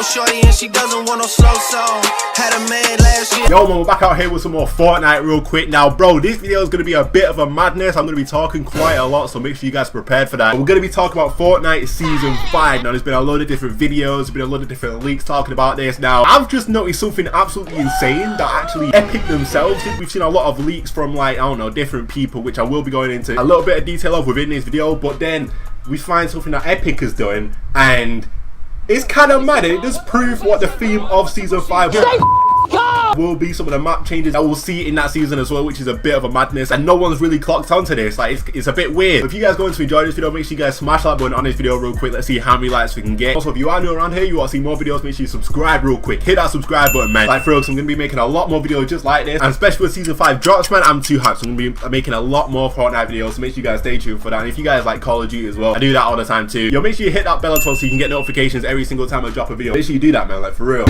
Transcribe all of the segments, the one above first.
no shorty and she doesn't want no slow song. Had a man last year. Yo man, we're back out here with some more Fortnite real quick. Now bro, this video is going to be a bit of a madness. I'm going to be talking quite a lot, so make sure you guys are prepared for that. We're going to be talking about Fortnite Season 5. Now there's been a load of different videos, there's been a load of different leaks talking about this. Now I've just noticed something absolutely insane that actually Epic themselves did. We've seen a lot of leaks from like, I don't know, different people, which I will be going into a little bit of detail of within this video, but then we find something that Epic is doing and it's kind of mad. It does prove what the theme of Season 5 will be. Some of the map changes that we'll see in that season as well, which is a bit of a madness, and no one's really clocked onto this. Like it's a bit weird. If you guys are going to enjoy this video, make sure you guys smash that button on this video real quick. Let's see how many likes we can get. Also, if you are new around here, you want to see more videos, make sure you subscribe real quick. Hit that subscribe button, man. Like for real, I'm gonna be making a lot more videos just like this, and especially when Season 5 drops, man, I'm too hyped. So I'm gonna be making a lot more Fortnite videos, so make sure you guys stay tuned for that. And if you guys like Call of Duty as well, I do that all the time too. Yo, make sure you hit that bell as well so you can get notifications every single time I drop a video. Make sure you do that, man, like for real.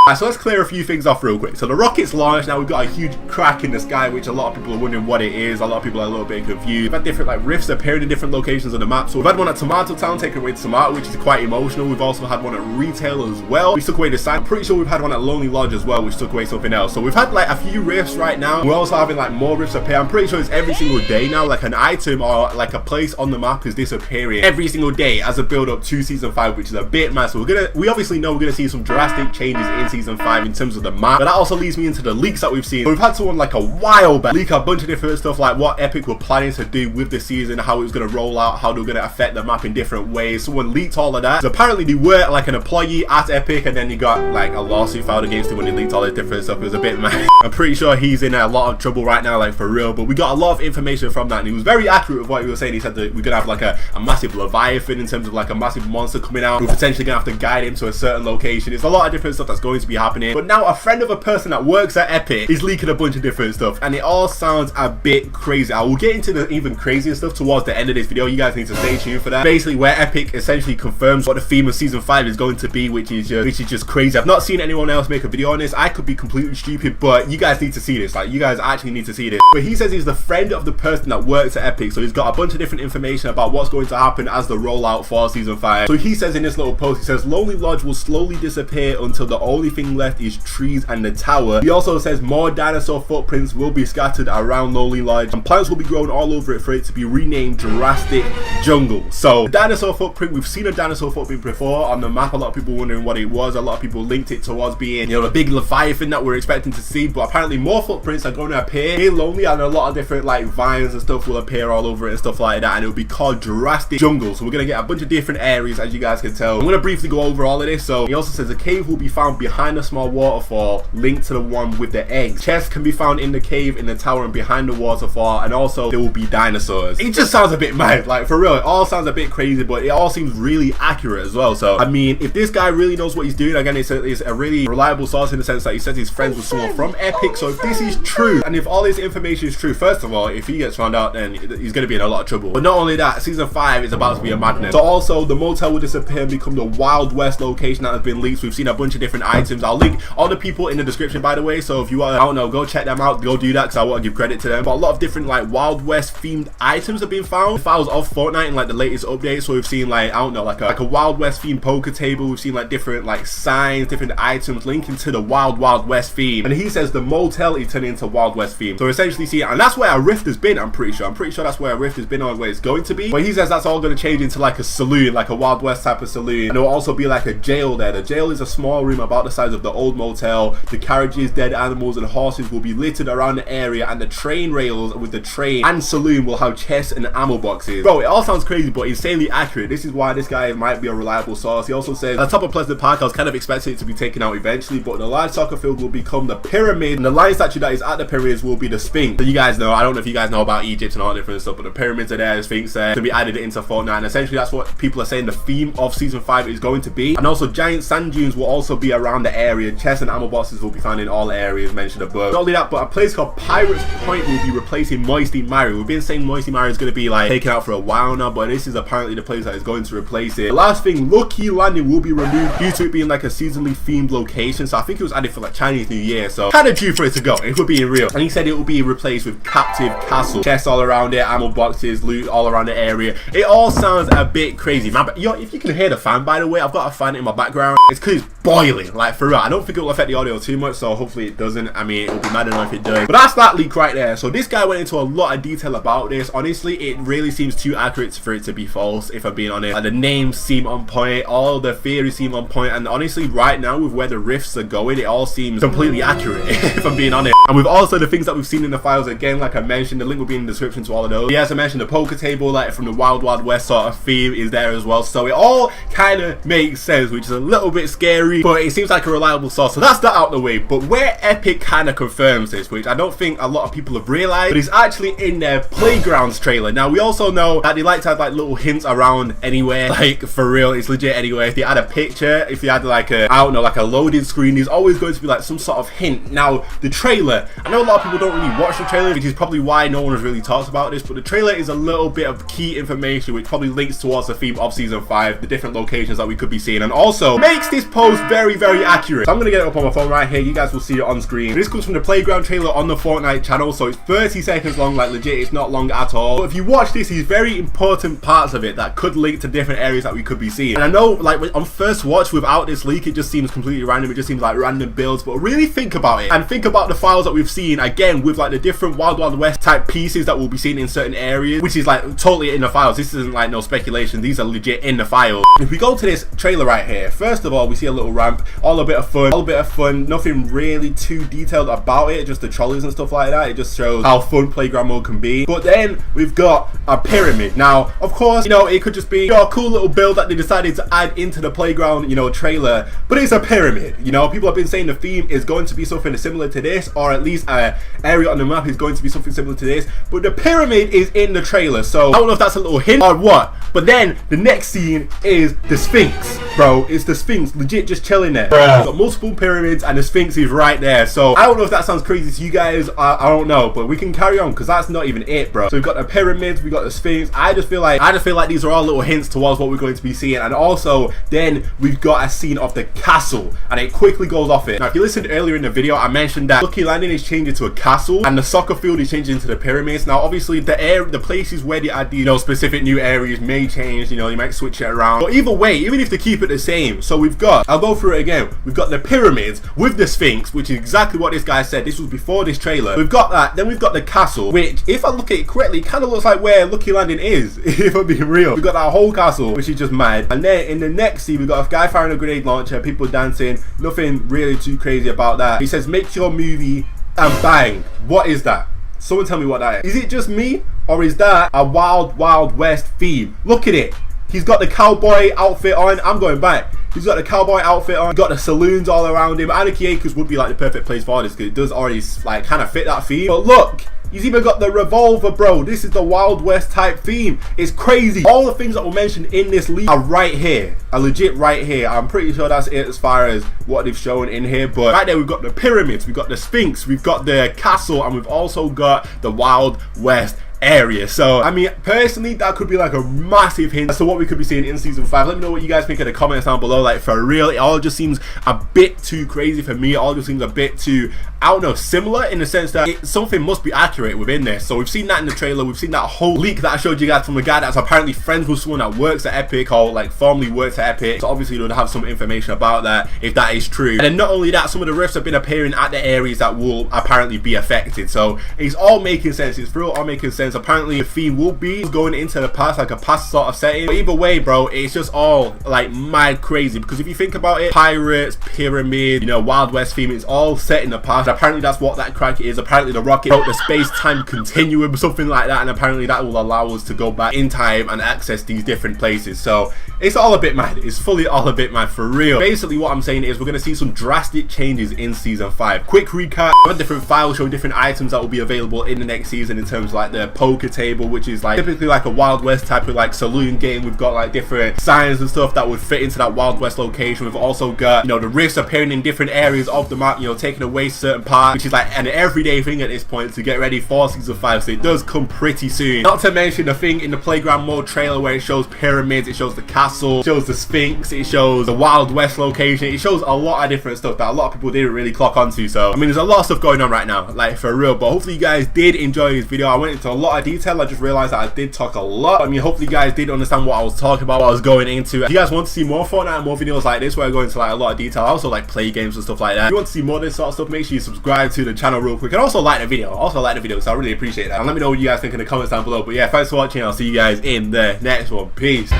Alright, so let's clear a few things off real quick. So the rocket's launched. Now we've got a huge crack in the sky, which a lot of people are wondering what it is. A lot of people are a little bit confused. We've had different like rifts appearing in different locations on the map. So we've had one at Tomato Town taken away to Tomato, which is quite emotional. We've also had one at Retail as well, which took away the sign. I'm pretty sure we've had one at Lonely Lodge as well, which took away something else. So we've had like a few rifts right now. We're also having like more rifts appear. I'm pretty sure it's every single day now. Like an item or like a place on the map is disappearing every single day as a build up to Season 5, which is a bit mad. So we obviously know we're gonna see some drastic changes in Season 5 in terms of the map, but that also leads me into the leaks that we've seen. So we've had someone like a while back leak a bunch of different stuff, like what Epic were planning to do with the season, how it was going to roll out, how they were going to affect the map in different ways. Someone leaked all of that. So apparently they were like an employee at Epic, and then he got like a lawsuit filed against him when he leaked all this different stuff. It was a bit mad. I'm pretty sure he's in a lot of trouble right now, like for real, but we got a lot of information from that, and he was very accurate with what he was saying. He said that we're going to have like a massive Leviathan in terms of like a massive monster coming out. We're potentially going to have to guide him to a certain location. It's a lot of different stuff that's going to be happening. But now a friend of a person that works at Epic is leaking a bunch of different stuff, and it all sounds a bit crazy. I will get into the even crazier stuff towards the end of this video. You guys need to stay tuned for that. Basically, where Epic essentially confirms what the theme of Season 5 is going to be, which is just crazy. I've not seen anyone else make a video on this. I could be completely stupid, but you guys need to see this. Like, you guys actually need to see this. But he says he's the friend of the person that works at Epic, so he's got a bunch of different information about what's going to happen as the rollout for Season 5. So he says in this little post, he says Lonely Lodge will slowly disappear until the only thing left is trees and the tower. He also says more dinosaur footprints will be scattered around Lonely Lodge, and plants will be grown all over it for it to be renamed Jurassic Jungle. So the dinosaur footprint, we've seen a dinosaur footprint before on the map. A lot of people wondering what it was. A lot of people linked it towards being, you know, a big Leviathan that we're expecting to see, but apparently more footprints are going to appear in Lonely, and a lot of different like vines and stuff will appear all over it and stuff like that, and it'll be called Jurassic Jungle. So we're going to get a bunch of different areas, as you guys can tell. I'm going to briefly go over all of this. So he also says a cave will be found behind a small waterfall linked to the one with the eggs. Chests can be found in the cave, in the tower, and behind the waterfall, and also there will be dinosaurs. It just sounds a bit mad, like for real. It all sounds a bit crazy, but it all seems really accurate as well. So I mean, if this guy really knows what he's doing, again, it's a really reliable source in the sense that he says he's friends with someone from Epic. So if this is true, and if all this information is true, first of all, if he gets found out, then he's going to be in a lot of trouble. But not only that, Season 5 is about to be a madness. So also the motel will disappear and become the Wild West location that has been leaked. We've seen a bunch of different items. I'll link all the people in the description, by the way, so if you are, I don't know, go check them out, go do that, because I want to give credit to them. But a lot of different like Wild West themed items have been found, files of Fortnite in like the latest updates. So we've seen like, I don't know, like a Wild West themed poker table. We've seen like different like signs, different items linking to the Wild West theme, and he says the motel is turning into Wild West theme. So essentially, see, and that's where a rift has been. I'm pretty sure that's where a rift has been, or where it's going to be. But he says that's all going to change into like a saloon, like a Wild West type of saloon, and there will also be like a jail there. The jail is a small room about the size of the old motel. The carriages, dead animals, and horses will be littered around the area, and the train rails with the train and saloon will have chests and ammo boxes. Bro, it all sounds crazy, but insanely accurate. This is why this guy might be a reliable source. He also says at the top of Pleasant Park, I was kind of expecting it to be taken out eventually, but the large soccer field will become the pyramid, and the lion statue that is at the pyramids will be the Sphinx. So you guys know, I don't know if you guys know about Egypt and all different stuff, but the pyramids are there, the Sphinx there, to be added into Fortnite, and essentially that's what people are saying the theme of Season 5 is going to be. And also giant sand dunes will also be around the the area. Chests and ammo boxes will be found in all areas mentioned above. Not only that, but a place called Pirates Point will be replacing Moisty Mire. We've been saying Moisty Mire is going to be like taken out for a while now, but this is apparently the place that is going to replace it. The last thing, Lucky Landing will be removed due to it being like a seasonally themed location. So I think it was added for like Chinese New Year, so kind of due for it to go, if we're being real. And he said it will be replaced with Captive Castle. Chests all around it, ammo boxes, loot all around the area. It all sounds a bit crazy, man. But yo, if you can hear the fan, by the way, I've got a fan in my background. It's because it's boiling, like for real. I don't think it will affect the audio too much, so hopefully it doesn't. I mean, it would be mad enough if it does. But that's that leak right there. So this guy went into a lot of detail about this. Honestly, it really seems too accurate for it to be false, if I'm being honest. Like, the names seem on point, all the theories seem on point, and honestly, right now with where the rifts are going, it all seems completely accurate, if I'm being honest. And with also the things that we've seen in the files, again, like I mentioned, the link will be in the description to all of those. Yeah, as I mentioned, the poker table, like from the Wild Wild West sort of theme, is there as well. So it all kind of makes sense, which is a little bit scary, but it seems like a reliable source. So that's that out the way. But where Epic kind of confirms this, which I don't think a lot of people have realized, but it's actually in their Playgrounds trailer. Now we also know that they like to have like little hints around anywhere, like for real, it's legit anywhere. If they add a picture, if they add like a, I don't know, like a loading screen, there's always going to be like some sort of hint. Now the trailer, I know a lot of people don't really watch the trailer, which is probably why no one has really talked about this, but the trailer is a little bit of key information which probably links towards the theme of season 5, the different locations that we could be seeing, and also makes this post very, very accurate. So I'm gonna get it up on my phone right here, you guys will see it on screen. This comes from the Playground trailer on the Fortnite channel, so it's 30 seconds long, like legit, it's not long at all. But if you watch this, these very important parts of it that could link to different areas that we could be seeing. And I know, like on first watch without this leak, it just seems completely random, it just seems like random builds, but really think about it and think about the files that we've seen, again, with like the different Wild Wild West type pieces that we'll be seeing in certain areas, which is like totally in the files. This isn't like no speculation, these are legit in the file. If we go to this trailer right here, first of all, we see a little ramp, all a bit of fun, nothing really too detailed about it, just the trolleys and stuff like that. It just shows how fun playground mode can be. But then we've got a pyramid. Now, of course, you know, it could just be a cool little build that they decided to add into the Playground, you know, trailer, but it's a pyramid. You know, people have been saying the theme is going to be something similar to this, or at least an area on the map is going to be something similar to this, but the pyramid is in the trailer, so I don't know if that's a little hint or what. But then the next scene is the Sphinx, bro. It's the Sphinx legit just chilling there. We've got multiple pyramids and the Sphinx is right there, so I don't know if that sounds crazy to you guys. I don't know, but we can carry on because that's not even it, bro. So we've got the pyramids, we got the Sphinx. I just feel like these are all little hints towards what we're going to be seeing. And also then we've got a scene of the castle and it quickly goes off it. Now if you listened earlier in the video, I mentioned that Lucky Landing is changed into a castle and the soccer field is changed into the pyramids. Now obviously the places where they add the, you know, specific new areas may change, you know, you might switch it around, but either way, even if they keep it the same, so we've got, I'll go through it again, we've got the pyramids with the Sphinx, which is exactly what this guy said. This was before this trailer. We've got that, then we've got the castle, which if I look at it correctly, it kind of looks like where Lucky Landing is, if I'm being real. We've got that whole castle, which is just mad. And then in the next scene, we've got a guy firing a grenade launcher, people dancing, nothing really too crazy about that. He says, make your movie, and bang. What is that? Someone tell me what that is. Is it just me, or is that a Wild Wild West theme? Look at it. He's got the cowboy outfit on. I'm going back. He's got the cowboy outfit on. He's got the saloons all around him. Anarchy Acres would be like the perfect place for this because it does already like kind of fit that theme. But look, he's even got the revolver, bro. This is the Wild West type theme. It's crazy. All the things that were mentioned in this leak are right here. Are legit right here. I'm pretty sure that's it as far as what they've shown in here. But right there, we've got the pyramids, we've got the Sphinx, we've got the castle, and we've also got the Wild West area. So I mean, personally, that could be like a massive hint as to what we could be seeing in season 5. Let me know what you guys think in the comments down below. Like for real, it all just seems a bit too crazy for me. It all just seems a bit too, I don't know, similar in the sense that something must be accurate within this. So we've seen that in the trailer, we've seen that whole leak that I showed you guys from a guy that's apparently friends with someone that works at Epic, or like formerly works at Epic. So obviously they'll have some information about that if that is true. And then not only that, some of the rifts have been appearing at the areas that will apparently be affected. So it's all making sense. It's real all making sense. Apparently the theme will be going into the past, like a past sort of setting. But either way, bro, it's just all like mad crazy, because if you think about it, pirates, pyramid, you know, Wild West theme, it's all set in the past. Apparently that's what that crack is. Apparently the rocket wrote the space-time continuum, something like that, and apparently that will allow us to go back in time and access these different places. So it's all a bit mad. It's fully all a bit mad for real. Basically what I'm saying is we're going to see some drastic changes in season 5. Quick recap, we have different files showing different items that will be available in the next season in terms of like the poker table, which is like typically like a Wild West type of like saloon game. We've got like different signs and stuff that would fit into that Wild West location. We've also got, you know, the rifts appearing in different areas of the map, you know, taking away certain parts, which is like an everyday thing at this point to get ready for season 5. So it does come pretty soon. Not to mention the thing in the playground mode trailer where it shows pyramids, it shows the castle, it shows the Sphinx, it shows the Wild West location, it shows a lot of different stuff that a lot of people didn't really clock onto. So I mean, there's a lot of stuff going on right now, like for real. But hopefully you guys did enjoy this video. I went into a lot of detail. I just realized that I did talk a lot. I mean, hopefully you guys did understand what I was talking about, what I was going into. If you guys want to see more Fortnite and more videos like this where I go into like a lot of detail, I also like play games and stuff like that. If you want to see more of this sort of stuff, make sure you subscribe to the channel real quick, and also like the video. So I really appreciate that. And let me know what you guys think in the comments down below. But yeah, thanks for watching. I'll see you guys in the next one. Peace.